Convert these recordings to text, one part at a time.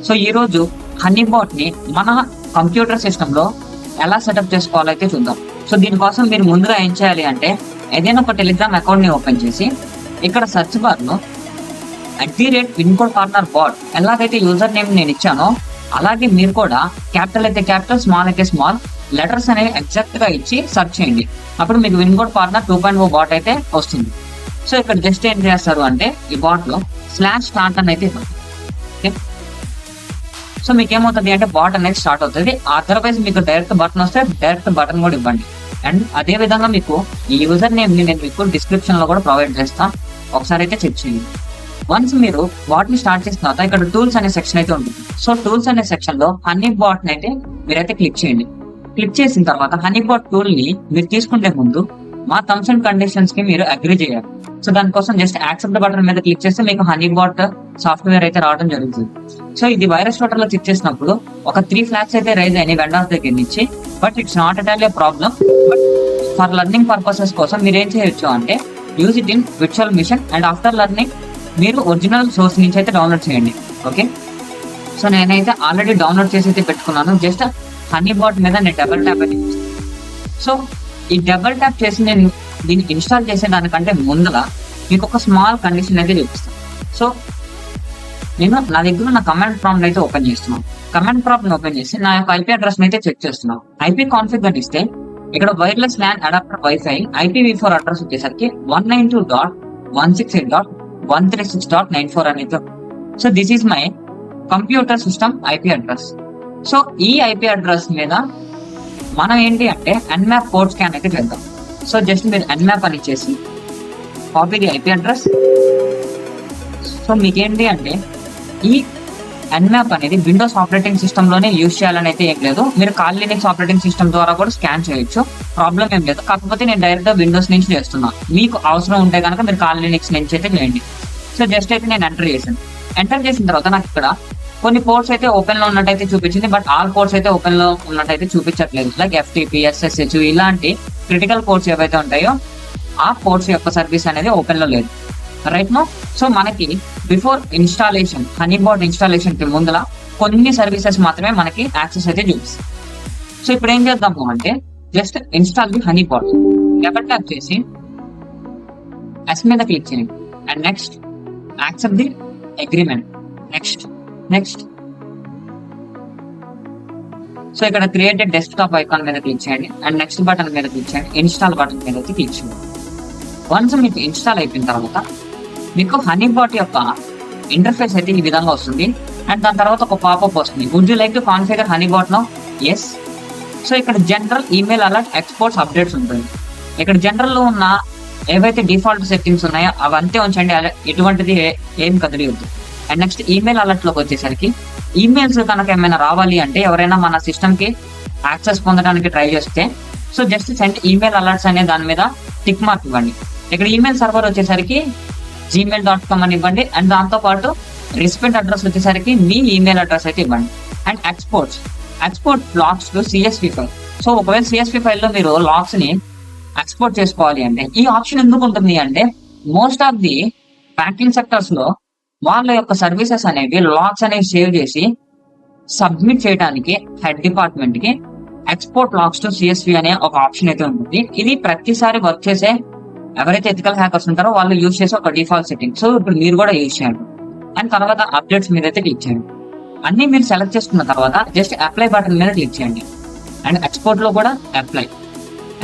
So ఈ రోజు హనీబాట్ ని మన కంప్యూటర్ సిస్టమ్ లో ఎలా సెటప్ చేసుకోవాలో అయితే చూద్దాం. సో దీనికోసం మీరు ముందుగా ఏం చేయాలి అంటే ఏదైనా ఒక టెలిగ్రామ్ అకౌంట్ ని ఓపెన్ చేసి ఇక్కడ సెర్చ్ బార్ లో @విన్కోడ్ పార్ట్నర్ బాట్ ఎలాగైతే యూజర్ నేమ్ నేను ఇచ్చానో అలాగే మీరు కూడా క్యాపిటల్ అయితే క్యాపిటల్, స్మాల్ అయితే స్మాల్ లెటర్స్ అనేవి ఎగ్జాక్ట్ గా ఇచ్చి సెర్చ్ చేయండి. అప్పుడు మీకు విన్కోడ్ పార్ట్నర్ 2.0 బాట్ అయితే వస్తుంది. సో ఇక్కడ జస్ట్ ఏం చేస్తారు అంటే ఈ బాట్ లో /start అని అయితే ఇవ్వండి. ఓకే, సో మీకు ఏమవుతుంది అంటే బాట్ అనేది స్టార్ట్ అవుతుంది. అదర్వైజ్ మీకు డైరెక్ట్ బటన్ వస్తే డైరెక్ట్ బటన్ కూడా ఇవ్వండి. అండ్ అదే విధంగా మీకు ఈ యూజర్ నేమ్ ని నేను మీకు డిస్క్రిప్షన్ లో కూడా ప్రొవైడ్ చేస్తాను, ఒకసారి అయితే చెక్ చేయండి. వన్స్ మీరు బాట్ ని స్టార్ట్ చేసిన తర్వాత ఇక్కడ టూల్స్ అనే సెక్షన్ అయితే ఉంటుంది. సో టూల్స్ అనే సెక్షన్ లో హనీబాట్ ని అయితే మీరైతే క్లిక్ చేయండి. క్లిక్ చేసిన తర్వాత హనీబాట్ టూల్ ని మీరు తీసుకునే ముందు మా టర్మ్స్ అండ్ కండిషన్స్ కి మీరు అగ్రి చేయాలి. సో దానికోసం జస్ట్ యాక్సెప్ట్ బటన్ మీద క్లిక్ చేస్తే మీకు హనీబాట్ సాఫ్ట్వేర్ అయితే రావడం జరుగుతుంది. సో ఇది వైరస్ షూటర్ లో క్లిక్ చేసినప్పుడు ఒక 3 ఫ్లాగ్స్ అయితే రైజ్ అయినాయి వెండర్స్ దగ్గర నుంచి. But it's not at all a problem. But for learning purposes కోసం మీరు ఏం చేయొచ్చు అంటే use it in virtual machine and after learning మీరు ఒరిజినల్ సోర్స్ నుంచి అయితే డౌన్లోడ్ చేయండి. ఓకే, సో నేనైతే ఆల్రెడీ డౌన్లోడ్ చేసి అయితే పెట్టుకున్నాను. జస్ట్ హనీబాట్ మీద నేను డబుల్ ట్యాప్ అయితే సో ఈ డబుల్ ట్యాప్ చేసి నేను దీన్ని ఇన్స్టాల్ చేసే దానికంటే ముందుగా మీకు ఒక స్మాల్ కండిషన్ అయితే చూపిస్తాను. సో నేను నా దగ్గర నా కమాండ్ ప్రాంప్ట్ అయితే ఓపెన్ చేస్తున్నాను. కమాండ్ ప్రాంప్ట్ ఓపెన్ చేసి నా యొక్క ఐపీ అడ్రస్ అయితే చెక్ చేస్తున్నాను. ఐపీ కాన్ఫిగర్ ఇస్తే ఇక్కడ wireless LAN adapter WiFi IPv4 అడ్రస్ వచ్చేసరికి 192.168.136.94 అనేది. So this is my computer system IP address. So ఈ ఐపీ అడ్రస్ మీద మనం ఏంటి అంటే Nmap కోడ్ స్కాన్ అయితే చేద్దాం. సో జస్ట్ మీరు Nmap అని ఇచ్చేసి copy the IP address. So మీకేంటి అంటే ఈ Nmap అనేది విండోస్ ఆపరేటింగ్ సిస్టమ్ లోనే యూజ్ చేయాలని అయితే ఏం లేదు. మీరు కాల్ లినక్స్ ఆపరేటింగ్ సిస్టమ్ ద్వారా కూడా స్కాన్ చేయొచ్చు, ప్రాబ్లం ఏం లేదు. కాకపోతే నేను డైరెక్ట్ గా విండోస్ నుంచి చేస్తున్నా. మీకు అవసరం ఉంటే కనుక మీరు కాల్ లినక్స్ నుంచి అయితే చేయండి. సో జస్ట్ అయితే నేను ఎంటర్ చేశాను. ఎంటర్ చేసిన తర్వాత నాకు ఇక్కడ కొన్ని పోర్ట్స్ అయితే ఓపెన్ లో ఉన్నట్టయితే చూపించింది. బట్ ఆల్ పోర్ట్స్ అయితే ఓపెన్ లో ఉన్నట్టయితే చూపించట్లేదు. లైక్ FTP, SSH ఇలాంటి క్రిటికల్ పోర్ట్స్ ఏవైతే ఉంటాయో ఆ పోర్ట్స్ యొక్క సర్వీస్ అనేది ఓపెన్ లో లేదు రైట్ నో. సో మనకి బిఫోర్ ఇన్స్టాలేషన్ హనీబాట్ ఇన్స్టాలేషన్ కి ముందర కొన్ని సర్వీసెస్ మాత్రమే మనకి యాక్సెస్ అయితే చూపిస్తాయి. సో ఇప్పుడు ఏం చేద్దాము అంటే just install the HoneyBOT double tap చేసి ఎస్ మీద క్లిక్ చేయండి. And next accept the agreement. Next so ఇక్కడ క్రియేట్ డెస్క్టాప్ ఐకాన్ మీద క్లిక్ చేయండి. అండ్ నెక్స్ట్ బటన్ మీద క్లిక్ చేయండి. ఇన్స్టాల్ బటన్ మీద అయితే క్లిక్ చేయండి. వన్స్ మీకు ఇన్స్టాల్ అయిపోయిన తర్వాత మీకు హనీబాట్ యొక్క ఇంటర్ఫేస్ అయితే ఈ విధంగా వస్తుంది. అండ్ దాని తర్వాత ఒక పాపప్ వస్తుంది, would you like to configure HoneyBOT now? Yes. So ఇక్కడ general email alert exports updates ఉంటుంది. ఇక్కడ జనరల్ లో ఉన్న ఏవైతే డిఫాల్ట్ సెట్టింగ్స్ ఉన్నాయో అవంతే ఉంచండి, ఎటువంటిది ఏం కదిలియొద్దు. అండ్ నెక్స్ట్ ఈమెయిల్ అలర్ట్ లోకి వచ్చేసరికి ఈమెయిల్స్ కనుక ఏమైనా రావాలి అంటే ఎవరైనా మన సిస్టమ్ కి యాక్సెస్ పొందడానికి ట్రై చేస్తే so just send email alerts అనే దాని మీద టిక్ మార్క్ ఇవ్వండి. ఇక్కడ ఈమెయిల్ సర్వర్ వచ్చేసరికి gmail.com అని ఇవ్వండి. అండ్ దాంతో పాటు రిసిపెంట్ అడ్రస్ వచ్చేసరికి మీ ఈమెయిల్ అడ్రస్ అయితే ఇవ్వండి. And export logs to CSV file. So ఒకవేళ CSV ఫైల్ లో మీరు లాగ్స్ ని ఎక్స్పోర్ట్ చేసుకోవాలి అంటే ఈ ఆప్షన్ ఎందుకు ఉంటుంది అంటే most of the banking sectors లో వాళ్ళ యొక్క సర్వీసెస్ అనేవి లాగ్స్ అనేవి సేవ్ చేసి సబ్మిట్ చేయడానికి హెడ్ డిపార్ట్మెంట్ కి ఎక్స్పోర్ట్ లాగ్స్ టు CSV అనే ఒక ఆప్షన్ అయితే ఉంటుంది. ఇది ప్రతిసారి వర్క్ చేసే ఎవరైతే ఎథికల్ హ్యాకర్స్ ఉంటారో వాళ్ళు యూజ్ చేసే ఒక డిఫాల్ట్ సెట్టింగ్. సో ఇప్పుడు మీరు కూడా యూజ్ చేయండి. అండ్ తర్వాత అప్డేట్స్ మీద అయితే క్లిక్ చేయండి. అన్ని మీరు సెలెక్ట్ చేసుకున్న తర్వాత జస్ట్ అప్లై బటన్ మీద క్లిక్ చేయండి. అండ్ ఎక్స్పోర్ట్ లో కూడా అప్లై,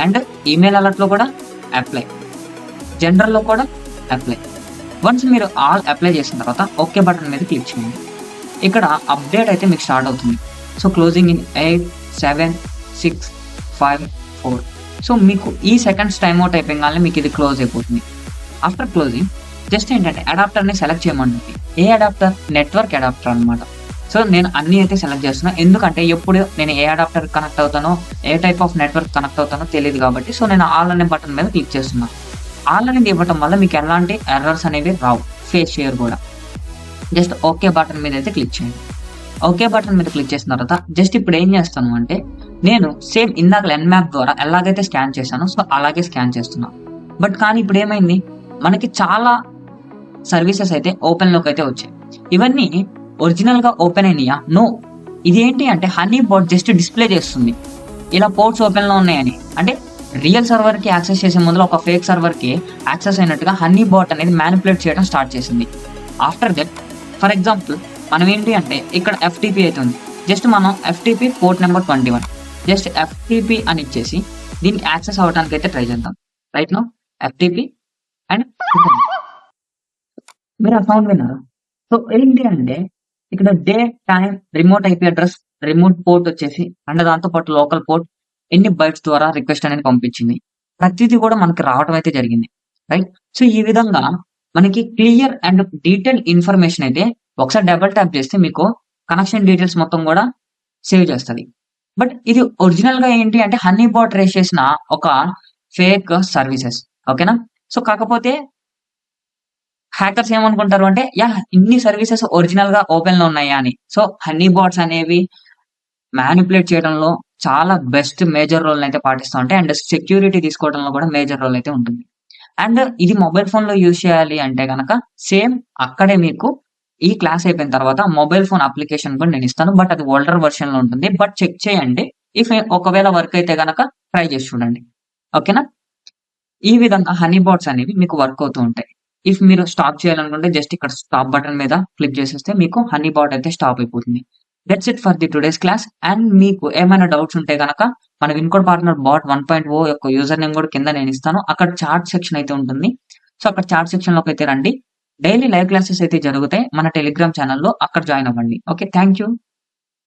అండ్ ఈమెయిల్ అలర్ట్ లో కూడా అప్లై, జనరల్ లో కూడా అప్లై. వన్స్ మీరు ఆల్ అప్లై చేసిన తర్వాత ఓకే బటన్ మీద క్లిక్ చేయండి. ఇక్కడ అప్డేట్ అయితే మీకు స్టార్ట్ అవుతుంది. So closing in 8, 7, 6, 5, 4. సో మీకు ఈ సెకండ్స్ టైమ్ అవుట్ అయిపోయింగానే మీకు ఇది క్లోజ్ అయిపోతుంది. ఆఫ్టర్ క్లోజింగ్ జస్ట్ ఏంటంటే అడాప్టర్ని సెలెక్ట్ చేయమంటుంది. ఏ అడాప్టర్? నెట్వర్క్ అడాప్టర్ అనమాట. సో నేను అన్ని అయితే సెలెక్ట్ చేస్తున్నా, ఎందుకంటే ఎప్పుడు నేను ఏ అడాప్టర్ కనెక్ట్ అవుతానో ఏ టైప్ ఆఫ్ నెట్వర్క్ కనెక్ట్ అవుతానో తెలియదు కాబట్టి. సో నేను ఆల్ అనే బటన్ మీద క్లిక్ చేస్తున్నా. ఆల్ అనేది ఇవ్వటం వల్ల మీకు ఎలాంటి ఎర్రర్స్ అనేవి రావు, ఫేస్ చేయరు కూడా. జస్ట్ ఓకే బటన్ మీద అయితే క్లిక్ చేయండి. ఓకే బటన్ మీద క్లిక్ చేసిన తర్వాత జస్ట్ ఇప్పుడు ఏం చేస్తాను అంటే నేను సేమ్ ఇందాక Nmap ద్వారా ఎలాగైతే స్కాన్ చేశానో సో అలాగే స్కాన్ చేస్తున్నా. బట్ కానీ ఇప్పుడు ఏమైంది, మనకి చాలా సర్వీసెస్ అయితే ఓపెన్ లోకి అయితే వచ్చాయి. ఇవన్నీ ఒరిజినల్ గా ఓపెన్ అయినాయా? నో. ఇదేంటి అంటే హనీ బాట్ జస్ట్ డిస్ప్లే చేస్తుంది ఇలా పోర్ట్స్ ఓపెన్ లో ఉన్నాయని. అంటే రియల్ సర్వర్ కి యాక్సెస్ చేసే ముందు ఒక ఫేక్ సర్వర్ కి యాక్సెస్ అయినట్టుగా హనీ బాట్ అనేది మ్యానిపులేట్ చేయడం స్టార్ట్ చేసింది. ఆఫ్టర్ దట్ ఫర్ ఎగ్జాంపుల్ మనం ఏంటి అంటే ఇక్కడ FTP అయితే ఉంది. జస్ట్ మనం FTP port number 21 just FTP అని ఇచ్చేసి దీనికి యాక్సెస్ అవ్వడానికి అయితే ట్రై చేద్దాం. రైట్ నో FTP అండ్ మీరు ఆ సౌండ్ విన్నారు. సో ఏంటి అంటే ఇక్కడ day time remote IP address remote port వచ్చేసి అండ్ దాంతో పాటు లోకల్ పోర్ట్ ఎన్ని బైట్స్ ద్వారా రిక్వెస్ట్ అనేది పంపించింది. ప్రతిదీ కూడా మనకి రావడం అయితే జరిగింది. రైట్. సో ఈ విధంగా మనకి క్లియర్ అండ్ డీటెయిల్ ఇన్ఫర్మేషన్ అయితే ఒకసారి డబుల్ ట్యాప్ చేస్తే మీకు కనెక్షన్ డీటెయిల్స్ మొత్తం కూడా సేవ్ చేస్తుంది. బట్ ఇది ఒరిజినల్ గా ఏంటి అంటే హనీ బాట్ రేస్ చేసిన ఒక ఫేక్ సర్వీసెస్. ఓకేనా. సో కాకపోతే హ్యాకర్స్ ఏమనుకుంటారు అంటే ఇన్ని సర్వీసెస్ ఒరిజినల్ గా ఓపెన్ లో ఉన్నాయా అని. సో హనీ బాట్స్ అనేవి మ్యానిపులేట్ చేయడంలో చాలా బెస్ట్ మేజర్ రోల్ అయితే పాటిస్తూ ఉంటాయి అండ్ సెక్యూరిటీ తీసుకోవడంలో కూడా మేజర్ రోల్ అయితే ఉంటుంది. అండ్ ఇది మొబైల్ ఫోన్ లో యూజ్ చేయాలి అంటే కనుక సేమ్ అక్కడే మీకు ఈ క్లాస్ అయిపోయిన తర్వాత మొబైల్ ఫోన్ అప్లికేషన్ కూడా నేను ఇస్తాను. బట్ అది ఓల్డర్ వర్షన్ లో ఉంటుంది. బట్ చెక్ చేయండి. ఇఫ్ ఒకవేళ వర్క్ అయితే కనుక ట్రై చేసి చూడండి. ఓకేనా. ఈ విధంగా హనీ బాట్స్ అనేవి మీకు వర్క్ అవుతూ ఉంటాయి. ఇఫ్ మీరు స్టాప్ చేయాలనుకుంటే జస్ట్ ఇక్కడ స్టాప్ బటన్ మీద క్లిక్ చేసేస్తే మీకు హనీ బాట్ అయితే స్టాప్ అయిపోతుంది. That's it for the today's class. And మీకు ఏమైనా డౌట్స్ ఉంటే కనుక మన విన్కోడ్ పార్ట్నర్ బాట్ 1.0 యొక్క యూజర్ నేమ్ కూడా కింద నేను ఇస్తాను. అక్కడ చాట్ సెక్షన్ అయితే ఉంటుంది. సో అక్కడ చాట్ సెక్షన్ లోకి అయితే రండి. డైలీ లైవ్ క్లాసెస్ అయితే జరుగుతాయి మన టెలిగ్రామ్ ఛానల్లో. అక్కడ జాయిన్ అవ్వండి. Okay, thank you.